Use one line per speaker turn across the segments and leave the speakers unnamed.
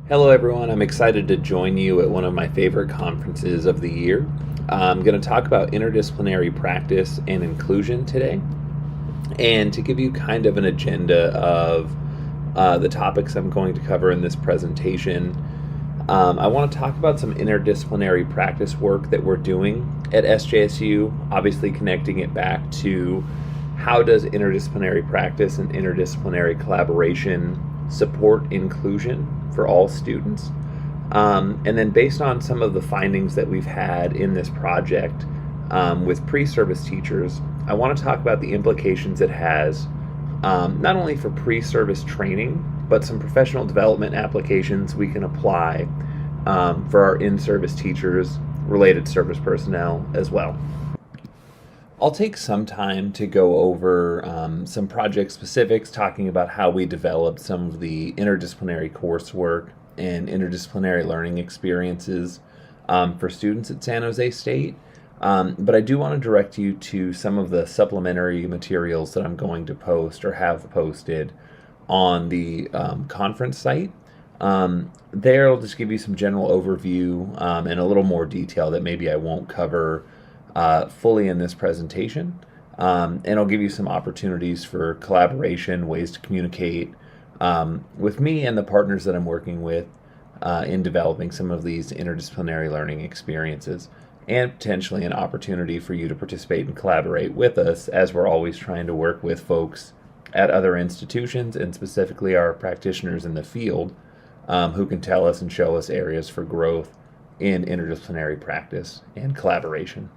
Hello, everyone. I'm excited to join you at one of my favorite conferences of the year. I'm going to talk about interdisciplinary practice and inclusion today. And to give you kind of an agenda of the topics I'm going to cover in this presentation, I want to talk about some interdisciplinary practice work that we're doing at SJSU, obviously connecting it back to how does interdisciplinary practice and interdisciplinary collaboration support inclusion for all students. And then based on some of the findings that we've had in this project with pre-service teachers, I want to talk about the implications it has not only for pre-service training, but some professional development applications we can apply for our in-service teachers, related service personnel as well. I'll take some time to go over some project specifics, talking about how we developed some of the interdisciplinary coursework and interdisciplinary learning experiences for students at San Jose State. But I do want to direct you to some of the supplementary materials that I'm going to post or have posted on the conference site. There, I'll just give you some general overview and a little more detail that maybe I won't cover fully in this presentation. And I'll give you some opportunities for collaboration, ways to communicate with me and the partners that I'm working with in developing some of these interdisciplinary learning experiences, and potentially an opportunity for you to participate and collaborate with us, as we're always trying to work with folks at other institutions and specifically our practitioners in the field who can tell us and show us areas for growth in interdisciplinary practice and collaboration.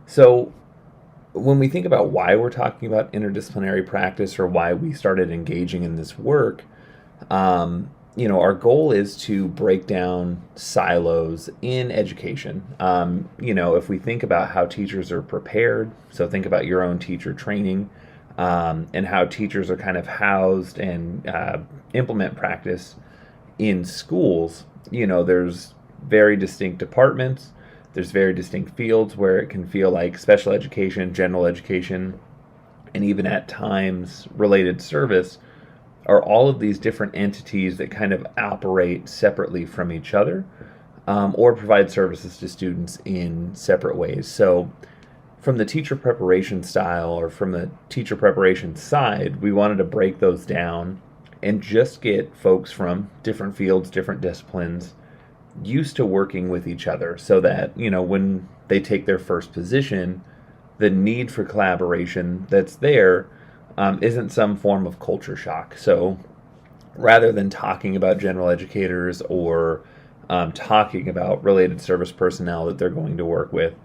So when we think about why we're talking about interdisciplinary practice or why we started engaging in this work, our goal is to break down silos in education. If we think about how teachers are prepared, so think about your own teacher training and how teachers are kind of housed and implement practice in schools. There's very distinct departments. There's very distinct fields where it can feel like special education, general education, and even at times related service are all of these different entities that kind of operate separately from each other or provide services to students in separate ways. So from the teacher preparation style or from the teacher preparation side, we wanted to break those down and just get folks from different fields, different disciplines, used to working with each other so that, when they take their first position, the need for collaboration that's there isn't some form of culture shock. So rather than talking about general educators or talking about related service personnel that they're going to work with,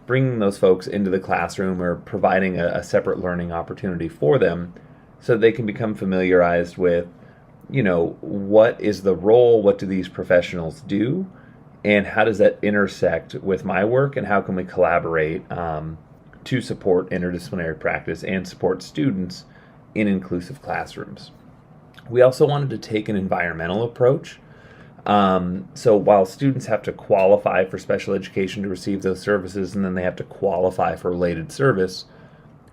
bringing those folks into the classroom or providing a separate learning opportunity for them so they can become familiarized with what is the role, what do these professionals do, and how does that intersect with my work, and how can we collaborate to support interdisciplinary practice and support students in inclusive classrooms. We also wanted to take an environmental approach. So while students have to qualify for special education to receive those services, and then they have to qualify for related service,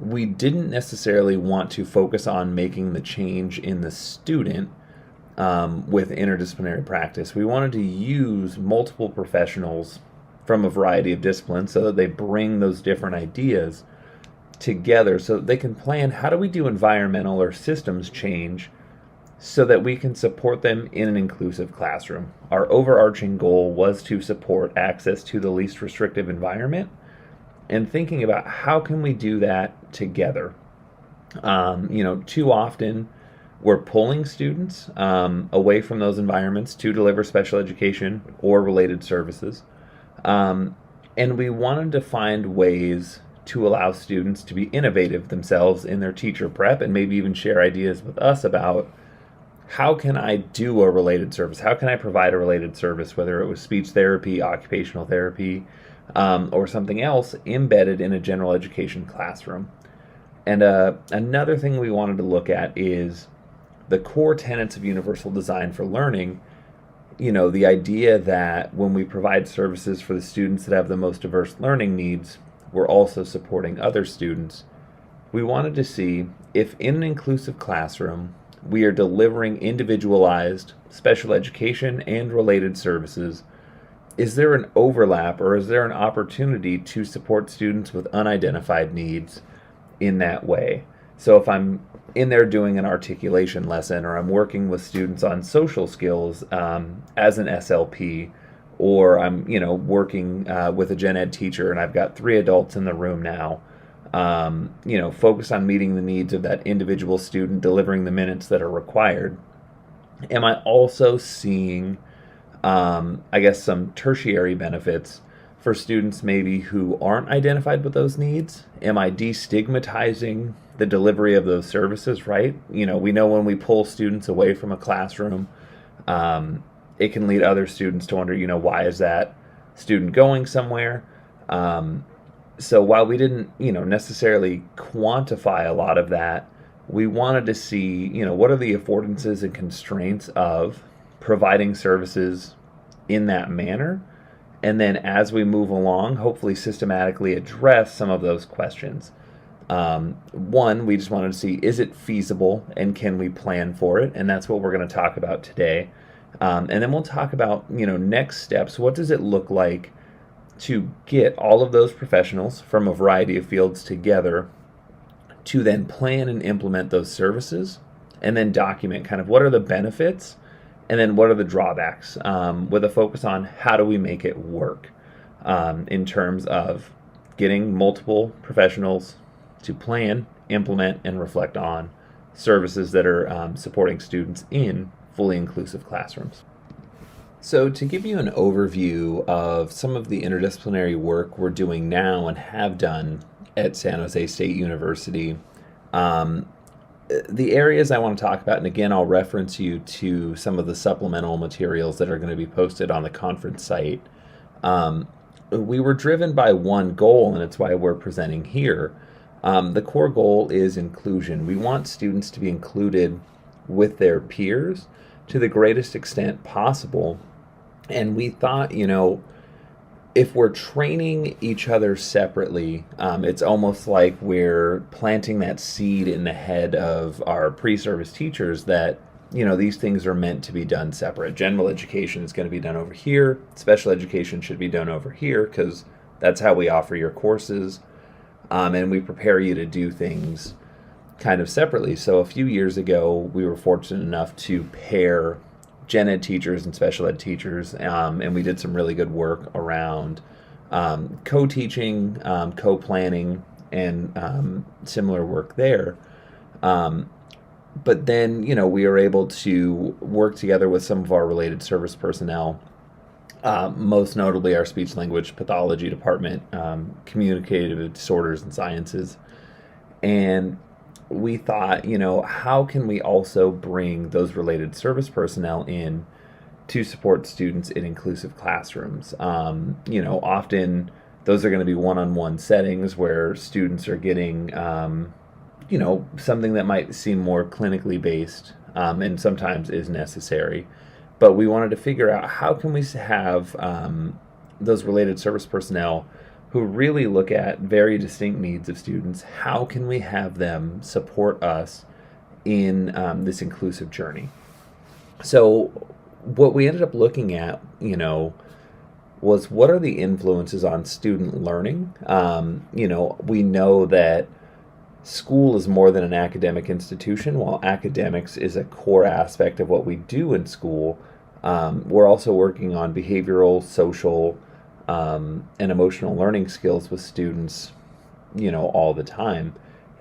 we didn't necessarily want to focus on making the change in the student with interdisciplinary practice. We wanted to use multiple professionals from a variety of disciplines so that they bring those different ideas together so that they can plan how do we do environmental or systems change so that we can support them in an inclusive classroom. Our overarching goal was to support access to the least restrictive environment and thinking about how can we do that together. Too often we're pulling students away from those environments to deliver special education or related services. And we wanted to find ways to allow students to be innovative themselves in their teacher prep and maybe even share ideas with us about how can I do a related service? How can I provide a related service, whether it was speech therapy, occupational therapy, or something else embedded in a general education classroom. And another thing we wanted to look at is the core tenets of universal design for learning. The idea that when we provide services for the students that have the most diverse learning needs, we're also supporting other students. We wanted to see if in an inclusive classroom, we are delivering individualized special education and related services, is there an overlap or is there an opportunity to support students with unidentified needs in that way? So if I'm in there doing an articulation lesson, or I'm working with students on social skills as an SLP, or I'm working with a gen ed teacher and I've got 3 adults in the room now, focused on meeting the needs of that individual student, delivering the minutes that are required. Am I also seeing, some tertiary benefits for students maybe who aren't identified with those needs? Am I destigmatizing the delivery of those services, right? We know when we pull students away from a classroom, it can lead other students to wonder, why is that student going somewhere? So while we didn't, necessarily quantify a lot of that, we wanted to see, what are the affordances and constraints of providing services in that manner, and then as we move along, hopefully systematically address some of those questions. One, we just wanted to see, is it feasible and can we plan for it? And that's what we're going to talk about today. And then we'll talk about, next steps. What does it look like to get all of those professionals from a variety of fields together to then plan and implement those services, and then document kind of what are the benefits and then what are the drawbacks, with a focus on how do we make it work, in terms of getting multiple professionals to plan, implement, and reflect on services that are supporting students in fully inclusive classrooms. So to give you an overview of some of the interdisciplinary work we're doing now and have done at San Jose State University, the areas I want to talk about, and again, I'll reference you to some of the supplemental materials that are going to be posted on the conference site. We were driven by one goal, and it's why we're presenting here. The core goal is inclusion. We want students to be included with their peers to the greatest extent possible. And we thought, if we're training each other separately, it's almost like we're planting that seed in the head of our pre-service teachers that, these things are meant to be done separate. General education is going to be done over here. Special education should be done over here because that's how we offer your courses. And we prepare you to do things kind of separately. So a few years ago, we were fortunate enough to pair gen ed teachers and special ed teachers, and we did some really good work around co-teaching, co-planning, and similar work there. But then, we were able to work together with some of our related service personnel, most notably our speech-language pathology department, communicative disorders and sciences. And we thought, how can we also bring those related service personnel in to support students in inclusive classrooms? Often those are going to be one-on-one settings where students are getting, something that might seem more clinically based, and sometimes is necessary. But we wanted to figure out how can we have those related service personnel who really look at very distinct needs of students. How can we have them support us in this inclusive journey? So what we ended up looking at, was what are the influences on student learning? We know that school is more than an academic institution. While academics is a core aspect of what we do in school, we're also working on behavioral, social, and emotional learning skills with students, all the time.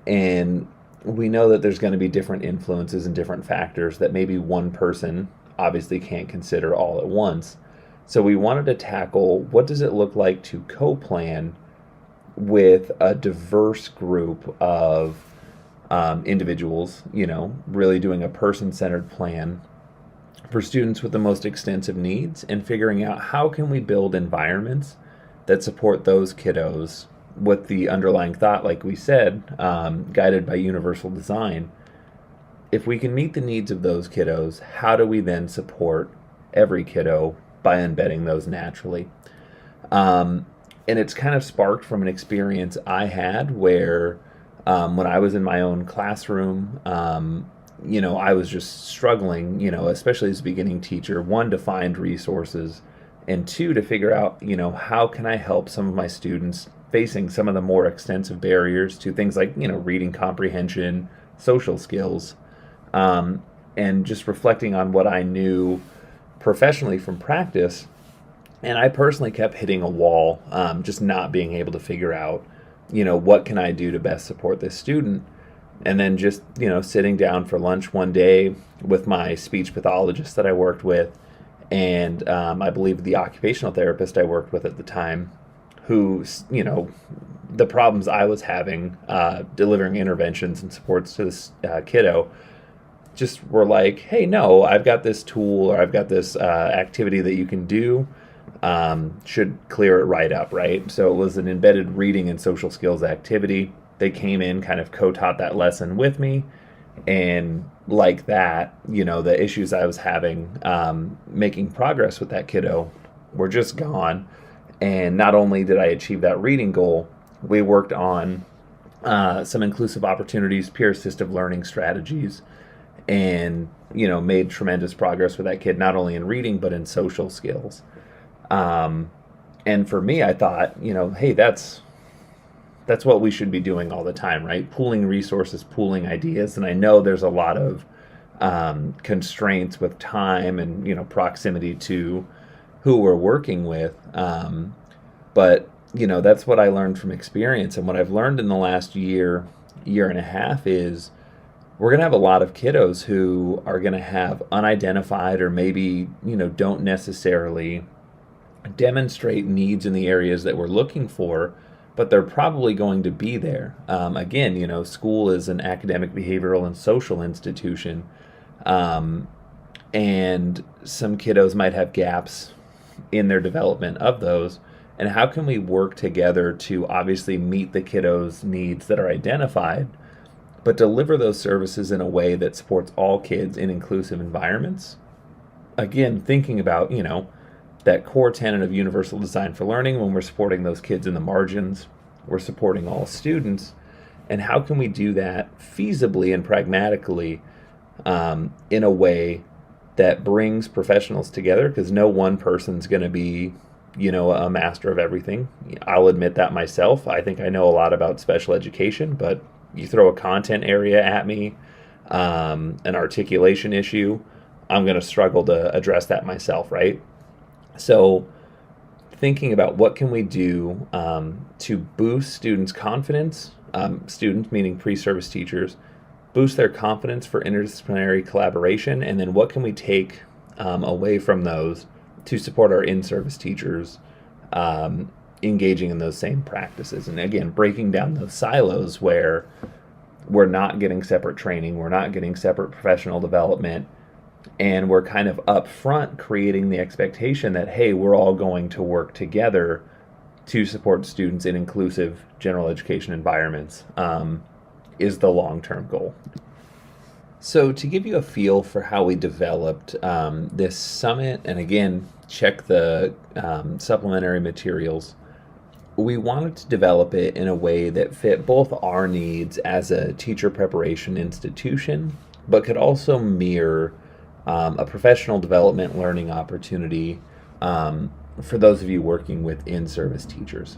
And we know that there's going to be different influences and different factors that maybe one person obviously can't consider all at once. So we wanted to tackle, what does it look like to co-plan with a diverse group of individuals, really doing a person-centered plan for students with the most extensive needs, and figuring out how can we build environments that support those kiddos with the underlying thought, like we said, guided by universal design. If we can meet the needs of those kiddos, how do we then support every kiddo by embedding those naturally? And it's kind of sparked from an experience I had where when I was in my own classroom, I was just struggling, especially as a beginning teacher, one, to find resources, and two, to figure out, how can I help some of my students facing some of the more extensive barriers to things like, reading comprehension, social skills, um, and just reflecting on what I knew professionally from practice. And I personally kept hitting a wall, just not being able to figure out, what can I do to best support this student. And then just, sitting down for lunch one day with my speech pathologist that I worked with, and I believe the occupational therapist I worked with at the time, who, the problems I was having delivering interventions and supports to this kiddo, just were like, hey, no, I've got this tool, or I've got this activity that you can do, should clear it right up, right? So it was an embedded reading and social skills activity. They came in, kind of co-taught that lesson with me, and like that, the issues I was having making progress with that kiddo were just gone. And not only did I achieve that reading goal, we worked on some inclusive opportunities, peer assistive learning strategies, and made tremendous progress with that kid, not only in reading but in social skills. And for me, I thought, hey, that's what we should be doing all the time, right? Pooling resources, pooling ideas. And I know there's a lot of constraints with time and proximity to who we're working with. But that's what I learned from experience. And what I've learned in the last year and a half is we're going to have a lot of kiddos who are going to have unidentified, or maybe don't necessarily demonstrate needs in the areas that we're looking for, but they're probably going to be there. Again, school is an academic, behavioral, and social institution, and some kiddos might have gaps in their development of those. And how can we work together to obviously meet the kiddos' needs that are identified, but deliver those services in a way that supports all kids in inclusive environments? Again, thinking about, that core tenet of universal design for learning. When we're supporting those kids in the margins, we're supporting all students. And how can we do that feasibly and pragmatically, in a way that brings professionals together? Because no one person's going to be, a master of everything. I'll admit that myself. I think I know a lot about special education, but you throw a content area at me, an articulation issue, I'm going to struggle to address that myself, right? So thinking about what can we do to boost students' confidence, students meaning pre-service teachers, boost their confidence for interdisciplinary collaboration, and then what can we take away from those to support our in-service teachers engaging in those same practices. And again, breaking down those silos where we're not getting separate training, we're not getting separate professional development, and we're kind of up front creating the expectation that, hey, we're all going to work together to support students in inclusive general education environments, is the long-term goal. So to give you a feel for how we developed this summit, and again, check the supplementary materials, we wanted to develop it in a way that fit both our needs as a teacher preparation institution, but could also mirror a professional development learning opportunity for those of you working with in-service teachers.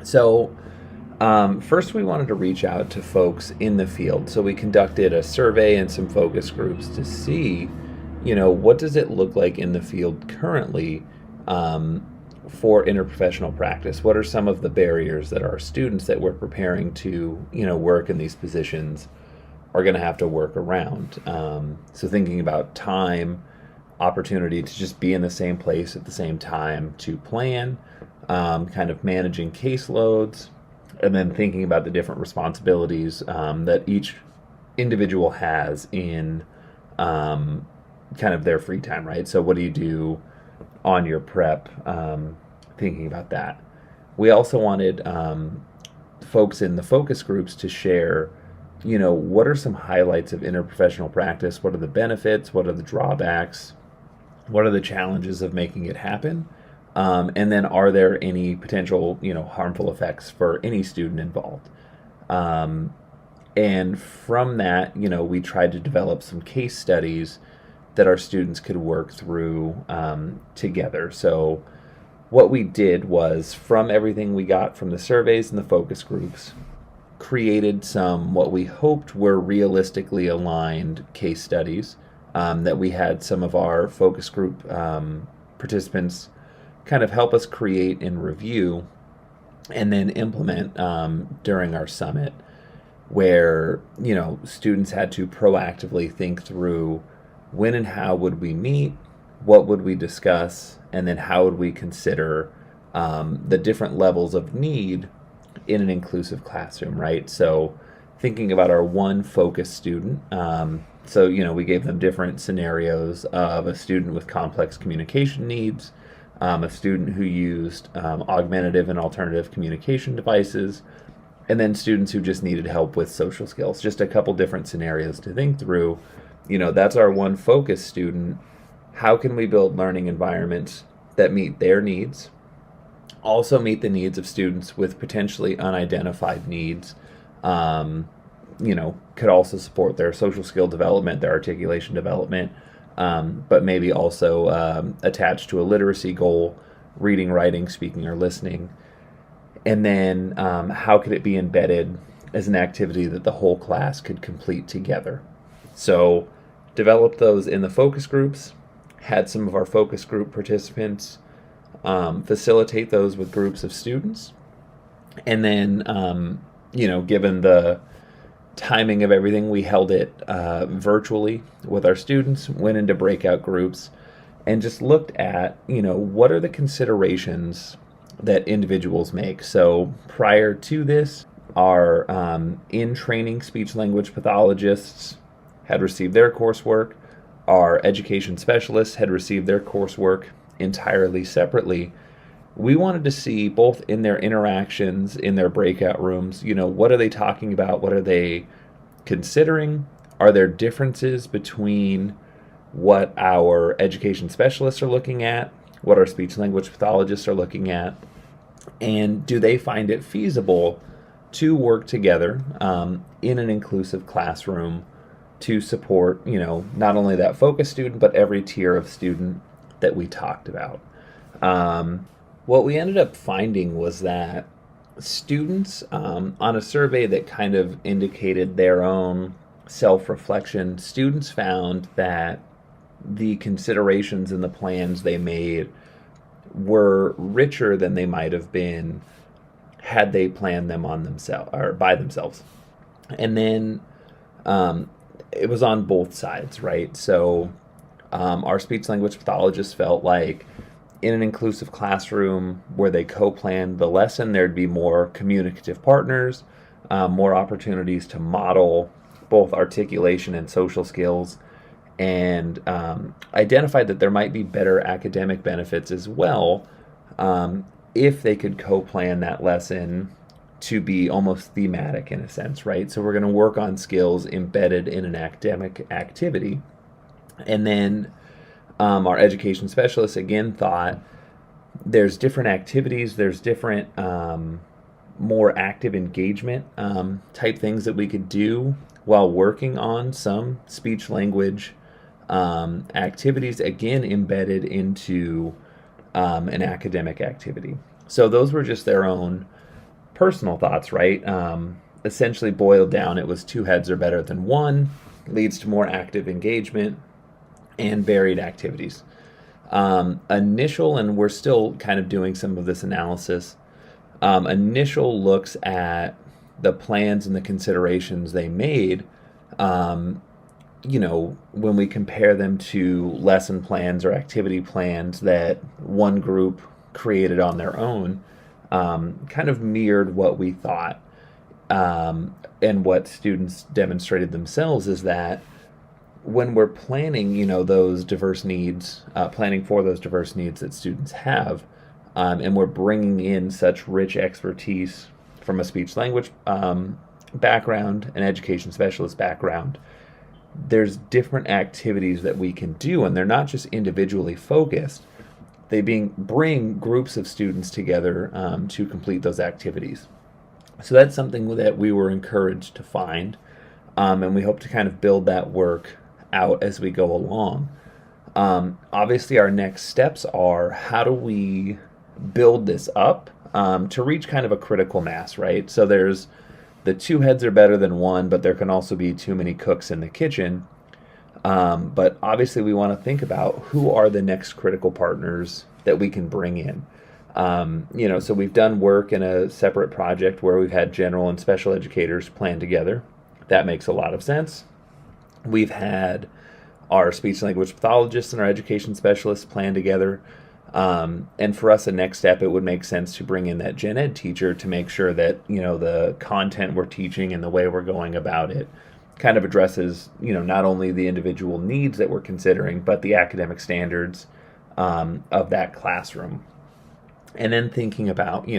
So first we wanted to reach out to folks in the field. So we conducted a survey and some focus groups to see, what does it look like in the field currently for interprofessional practice? What are some of the barriers that our students that we're preparing to, work in these positions are going to have to work around? So thinking about time, opportunity to just be in the same place at the same time to plan, kind of managing caseloads, and then thinking about the different responsibilities that each individual has in kind of their free time, right? So what do you do on your prep, thinking about that. We also wanted folks in the focus groups to share, what are some highlights of interprofessional practice? What are the benefits? What are the drawbacks? What are the challenges of making it happen? And then are there any potential, harmful effects for any student involved? And from that, we tried to develop some case studies that our students could work through together. So what we did was, from everything we got from the surveys and the focus groups, created some what we hoped were realistically aligned case studies that we had some of our focus group participants kind of help us create and review and then implement during our summit, where students had to proactively think through when and how would we meet, what would we discuss, and then how would we consider the different levels of need in an inclusive classroom, right? So thinking about our one focus student, we gave them different scenarios of a student with complex communication needs, a student who used augmentative and alternative communication devices, and then students who just needed help with social skills. Just a couple different scenarios to think through. That's our one focus student. How can we build learning environments that meet their needs, also meet the needs of students with potentially unidentified needs, could also support their social skill development, their articulation development, but maybe also attached to a literacy goal, reading, writing, speaking, or listening. And then how could it be embedded as an activity that the whole class could complete together? So developed those in the focus groups, had some of our focus group participants facilitate those with groups of students. And then, given the timing of everything, we held it virtually with our students, went into breakout groups, and just looked at, what are the considerations that individuals make. So prior to this, our in-training speech-language pathologists had received their coursework. Our education specialists had received their coursework entirely separately. We wanted to see, both in their interactions in their breakout rooms, what are they talking about? What are they considering? Are there differences between what our education specialists are looking at, what our speech-language pathologists are looking at, and do they find it feasible to work together in an inclusive classroom to support, not only that focus student, but every tier of student that we talked about. What we ended up finding was that students, on a survey that kind of indicated their own self-reflection, students found that the considerations and the plans they made were richer than they might have been had they planned them on themselves or by themselves. And then it was on both sides, right? So our speech-language pathologists felt like in an inclusive classroom where they co-planned the lesson, there'd be more communicative partners, more opportunities to model both articulation and social skills, and identified that there might be better academic benefits as well if they could co-plan that lesson to be almost thematic in a sense, right? So we're going to work on skills embedded in an academic activity. And then our education specialists again thought there's different activities, there's different more active engagement type things that we could do while working on some speech language activities, again embedded into an academic activity. So those were just their own personal thoughts, right? Essentially boiled down, it was two heads are better than one, leads to more active engagement and varied activities. Initial, and we're still kind of doing some of this analysis, initial looks at the plans and the considerations they made, when we compare them to lesson plans or activity plans that one group created on their own, kind of mirrored what we thought. And what students demonstrated themselves is that when we're planning, those diverse needs, planning for those diverse needs that students have, and we're bringing in such rich expertise from a speech language background, an education specialist background, there's different activities that we can do, and they're not just individually focused. They bring groups of students together to complete those activities. So that's something that we were encouraged to find. And we hope to kind of build that work out as we go along. Obviously, our next steps are how do we build this up to reach kind of a critical mass, right? So there's the two heads are better than one, but there can also be too many cooks in the kitchen. But obviously, we want to think about who are the next critical partners that we can bring in. So we've done work in a separate project where we've had general and special educators plan together. That makes a lot of sense. We've had our speech and language pathologists and our education specialists plan together. And for us, the next step, it would make sense to bring in that gen ed teacher to make sure that, the content we're teaching and the way we're going about it kind of addresses, not only the individual needs that we're considering, but the academic standards of that classroom. And then thinking about,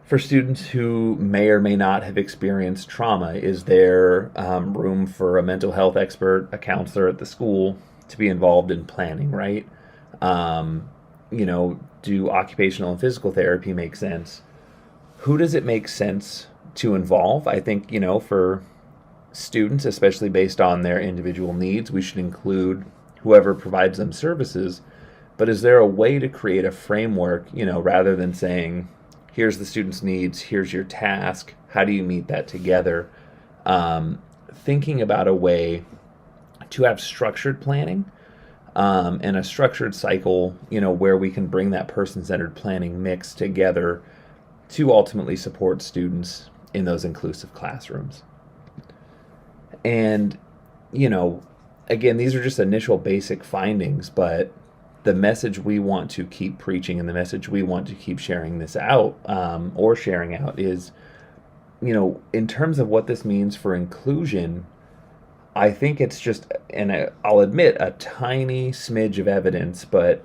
for students who may or may not have experienced trauma, is there room for a mental health expert, a counselor at the school to be involved in planning, right? Do occupational and physical therapy make sense? Who does it make sense to involve? I think, for students, especially based on their individual needs, we should include whoever provides them services. But is there a way to create a framework, rather than saying, here's the student's needs, here's your task, how do you meet that together? Thinking about a way to have structured planning and a structured cycle, where we can bring that person-centered planning mix together to ultimately support students in those inclusive classrooms. And, again, these are just initial basic findings, but the message we want to keep preaching and the message we want to keep sharing this out or sharing out is, in terms of what this means for inclusion, I think it's just, and I'll admit, a tiny smidge of evidence, but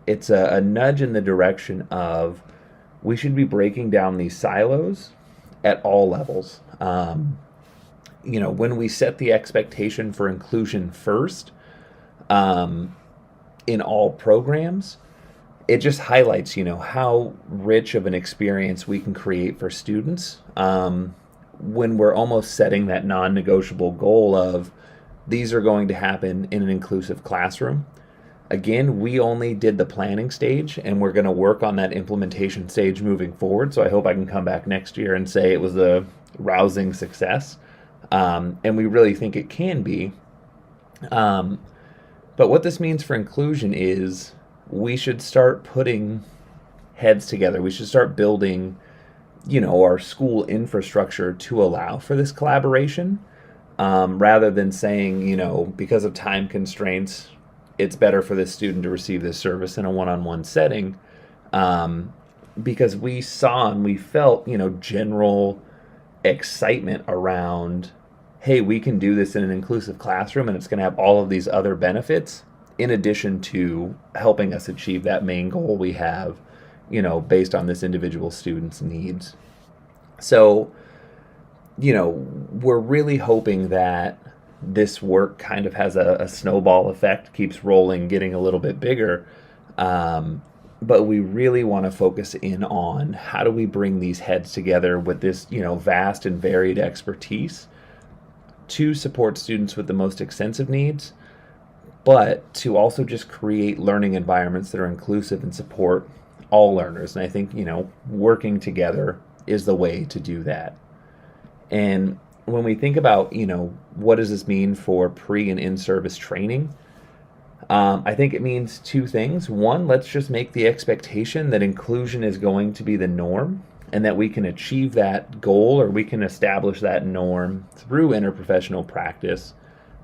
it's a nudge in the direction of we should be breaking down these silos at all levels. When we set the expectation for inclusion first, in all programs, it just highlights, how rich of an experience we can create for students when we're almost setting that non-negotiable goal of these are going to happen in an inclusive classroom. Again, we only did the planning stage, and we're going to work on that implementation stage moving forward. So I hope I can come back next year and say it was a rousing success. And we really think it can be. But what this means for inclusion is we should start putting heads together. We should start building, our school infrastructure to allow for this collaboration, rather than saying, because of time constraints, it's better for this student to receive this service in a one-on-one setting, because we saw and we felt, general excitement around, hey, we can do this in an inclusive classroom and it's going to have all of these other benefits in addition to helping us achieve that main goal we have, based on this individual student's needs. So, we're really hoping that this work kind of has a snowball effect, keeps rolling, getting a little bit bigger. But we really want to focus in on how do we bring these heads together with this, vast and varied expertise to support students with the most extensive needs, but to also just create learning environments that are inclusive and support all learners. And I think, working together is the way to do that. And when we think about, what does this mean for pre and in-service training? I think it means two things. One, let's just make the expectation that inclusion is going to be the norm and that we can achieve that goal, or we can establish that norm through interprofessional practice.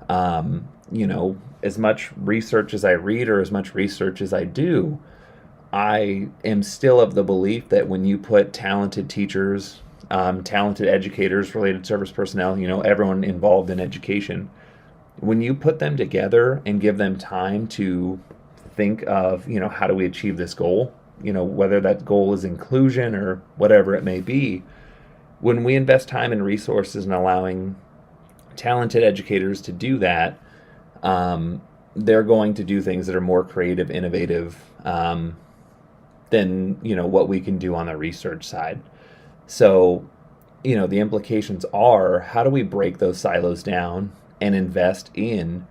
As much research as I read or as much research as I do, I am still of the belief that when you put talented teachers, talented educators, related service personnel, everyone involved in education, when you put them together and give them time to think of, how do we achieve this goal, whether that goal is inclusion or whatever it may be, when we invest time and resources in allowing talented educators to do that, they're going to do things that are more creative, innovative than what we can do on the research side. So, the implications are, how do we break those silos down and invest in,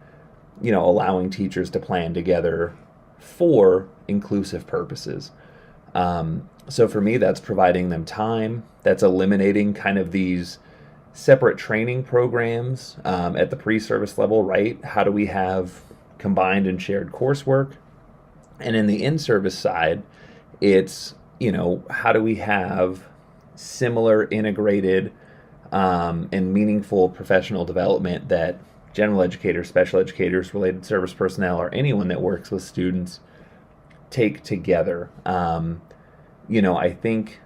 allowing teachers to plan together for inclusive purposes? So for me, that's providing them time. That's eliminating kind of these separate training programs at the pre-service level, right? How do we have combined and shared coursework? And in the in-service side, it's, how do we have similar integrated and meaningful professional development that general educators, special educators, related service personnel, or anyone that works with students take together. I think,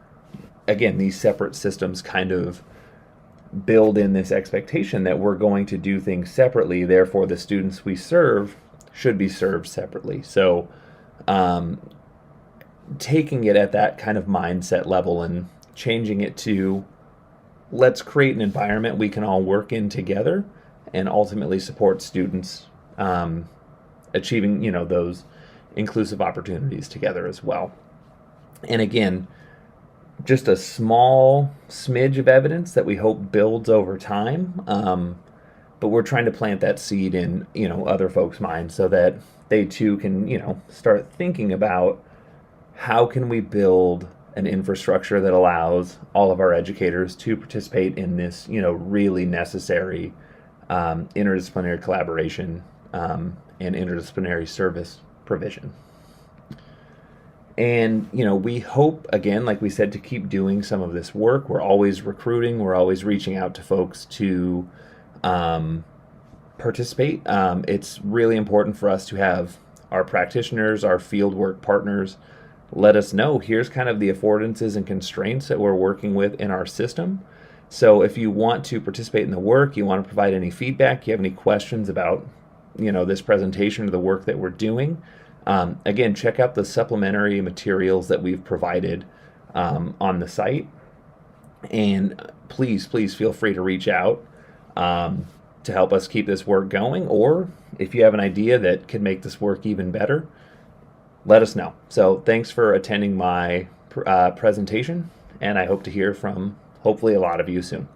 again, these separate systems kind of build in this expectation that we're going to do things separately, therefore the students we serve should be served separately. So taking it at that kind of mindset level and changing it to, let's create an environment we can all work in together and ultimately support students achieving, those inclusive opportunities together as well. And again, just a small smidge of evidence that we hope builds over time, but we're trying to plant that seed in, other folks' minds so that they too can, start thinking about how can we build an infrastructure that allows all of our educators to participate in this, really necessary interdisciplinary collaboration and interdisciplinary service provision. And, we hope, again, like we said, to keep doing some of this work. We're always recruiting. We're always reaching out to folks to participate. It's really important for us to have our practitioners, our fieldwork partners, let us know, here's kind of the affordances and constraints that we're working with in our system. So if you want to participate in the work, you want to provide any feedback, you have any questions about, this presentation or the work that we're doing, again, check out the supplementary materials that we've provided on the site. And please feel free to reach out to help us keep this work going. Or if you have an idea that could make this work even better, let us know. So thanks for attending my presentation, and I hope to hear from hopefully a lot of you soon.